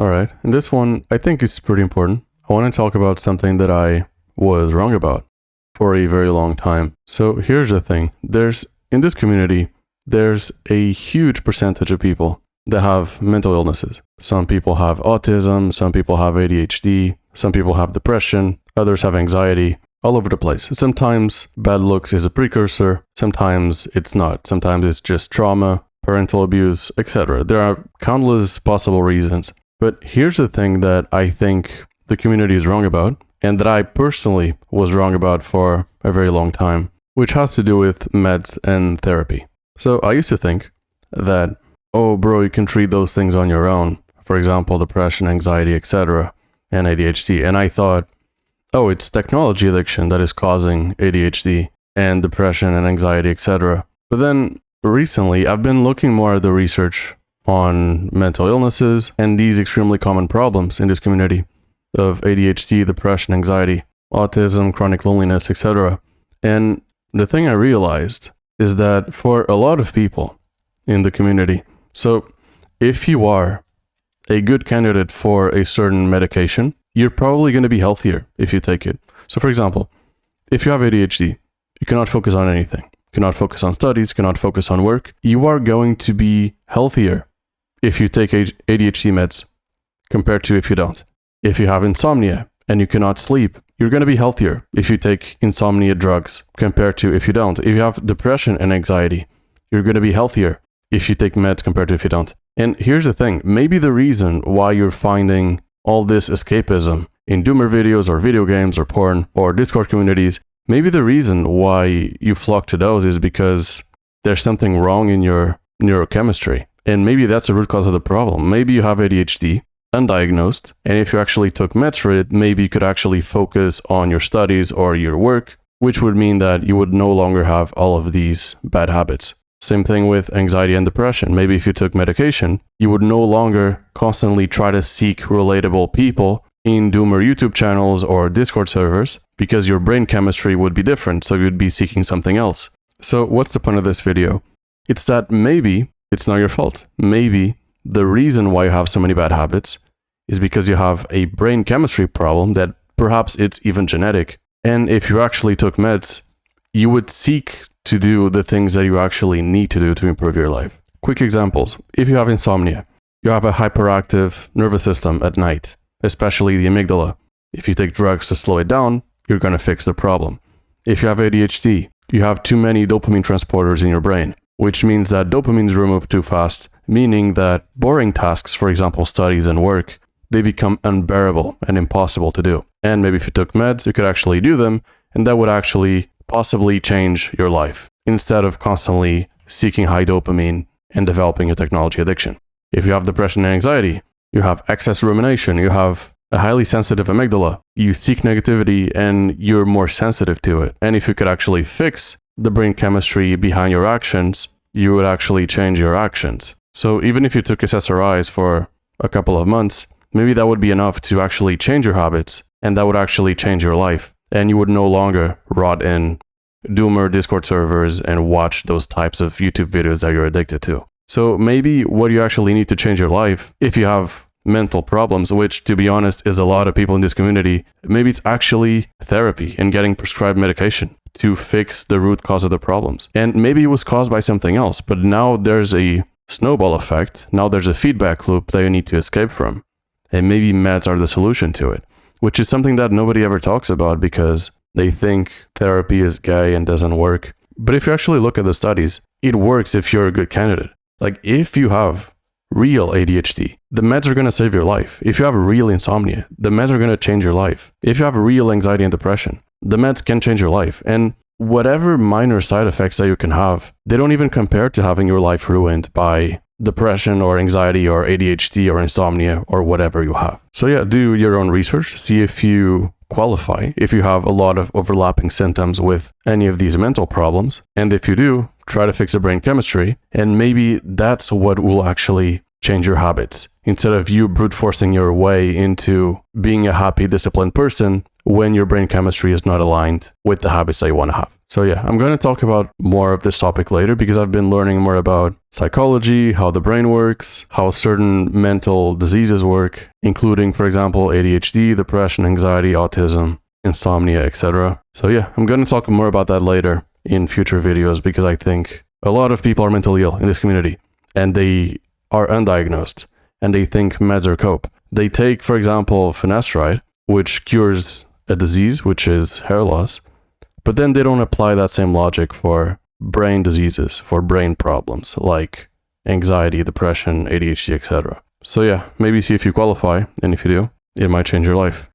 All right. And this one, I think is pretty important. I want to talk about something that I was wrong about for a very long time. So here's the thing. In this community, there's a huge percentage of people that have mental illnesses. Some people have autism, some people have ADHD, some people have depression, others have anxiety, all over the place. Sometimes bad looks is a precursor, sometimes it's not. Sometimes it's just trauma, parental abuse, etc. There are countless possible reasons. But here's the thing that I think the community is wrong about, and that I personally was wrong about for a very long time, which has to do with meds and therapy. So I used to think that, oh bro, you can treat those things on your own. For example, depression, anxiety, etc. and ADHD. And I thought, oh, it's technology addiction that is causing ADHD and depression and anxiety, etc. But then recently, I've been looking more at the research on mental illnesses and these extremely common problems in this community of ADHD, depression, anxiety, autism, chronic loneliness, etc. And the thing I realized is that for a lot of people in the community, so if you are a good candidate for a certain medication, you're probably going to be healthier if you take it. So for example, if you have ADHD, you cannot focus on anything, cannot focus on studies, cannot focus on work, you are going to be healthier if you take ADHD meds compared to if you don't. If you have insomnia and you cannot sleep, you're going to be healthier if you take insomnia drugs compared to if you don't. If you have depression and anxiety, you're going to be healthier if you take meds compared to if you don't. And here's the thing, maybe the reason why you're finding all this escapism in doomer videos or video games or porn or Discord communities, maybe the reason why you flock to those is because there's something wrong in your neurochemistry. And maybe that's the root cause of the problem. Maybe you have ADHD, undiagnosed, and if you actually took meds for it, maybe you could actually focus on your studies or your work, which would mean that you would no longer have all of these bad habits. Same thing with anxiety and depression. Maybe if you took medication, you would no longer constantly try to seek relatable people in Doomer YouTube channels or Discord servers because your brain chemistry would be different, so you'd be seeking something else. So what's the point of this video? It's that maybe it's not your fault. Maybe the reason why you have so many bad habits is because you have a brain chemistry problem that perhaps it's even genetic. And if you actually took meds, you would seek to do the things that you actually need to do to improve your life. Quick examples. If you have insomnia, you have a hyperactive nervous system at night, especially the amygdala. If you take drugs to slow it down, you're going to fix the problem. If you have ADHD, you have too many dopamine transporters in your brain, which means that dopamine is removed too fast, meaning that boring tasks, for example, studies and work, they become unbearable and impossible to do. And maybe if you took meds, you could actually do them, and that would actually possibly change your life instead of constantly seeking high dopamine and developing a technology addiction. If you have depression and anxiety, you have excess rumination, you have a highly sensitive amygdala, you seek negativity and you're more sensitive to it. And if you could actually fix the brain chemistry behind your actions, you would actually change your actions. So even if you took SSRIs for a couple of months, maybe that would be enough to actually change your habits, and that would actually change your life. And you would no longer rot in Doomer Discord servers and watch those types of YouTube videos that you're addicted to. So maybe what you actually need to change your life, if you have mental problems, which to be honest is a lot of people in this community, maybe it's actually therapy and getting prescribed medication to fix the root cause of the problems. And maybe it was caused by something else, but now there's a snowball effect. Now there's a feedback loop that you need to escape from. And maybe meds are the solution to it, which is something that nobody ever talks about because they think therapy is gay and doesn't work. But if you actually look at the studies, it works if you're a good candidate. Like if you have real ADHD, the meds are going to save your life. If you have real insomnia, the meds are going to change your life. If you have real anxiety and depression, the meds can change your life. And whatever minor side effects that you can have, they don't even compare to having your life ruined by depression or anxiety or ADHD or insomnia or whatever you have. So yeah, do your own research, see if you qualify, if you have a lot of overlapping symptoms with any of these mental problems. And if you do, try to fix the brain chemistry, and maybe that's what will actually change your habits. Instead of you brute forcing your way into being a happy, disciplined person, when your brain chemistry is not aligned with the habits that you want to have. So yeah, I'm going to talk about more of this topic later because I've been learning more about psychology, how the brain works, how certain mental diseases work, including, for example, ADHD, depression, anxiety, autism, insomnia, etc. So yeah, I'm going to talk more about that later in future videos because I think a lot of people are mentally ill in this community and they are undiagnosed and they think meds are cope. They take, for example, finasteride, which cures a disease, which is hair loss, but then they don't apply that same logic for brain diseases, for brain problems like anxiety, depression, ADHD, etc. So yeah, maybe see if you qualify, and if you do, it might change your life.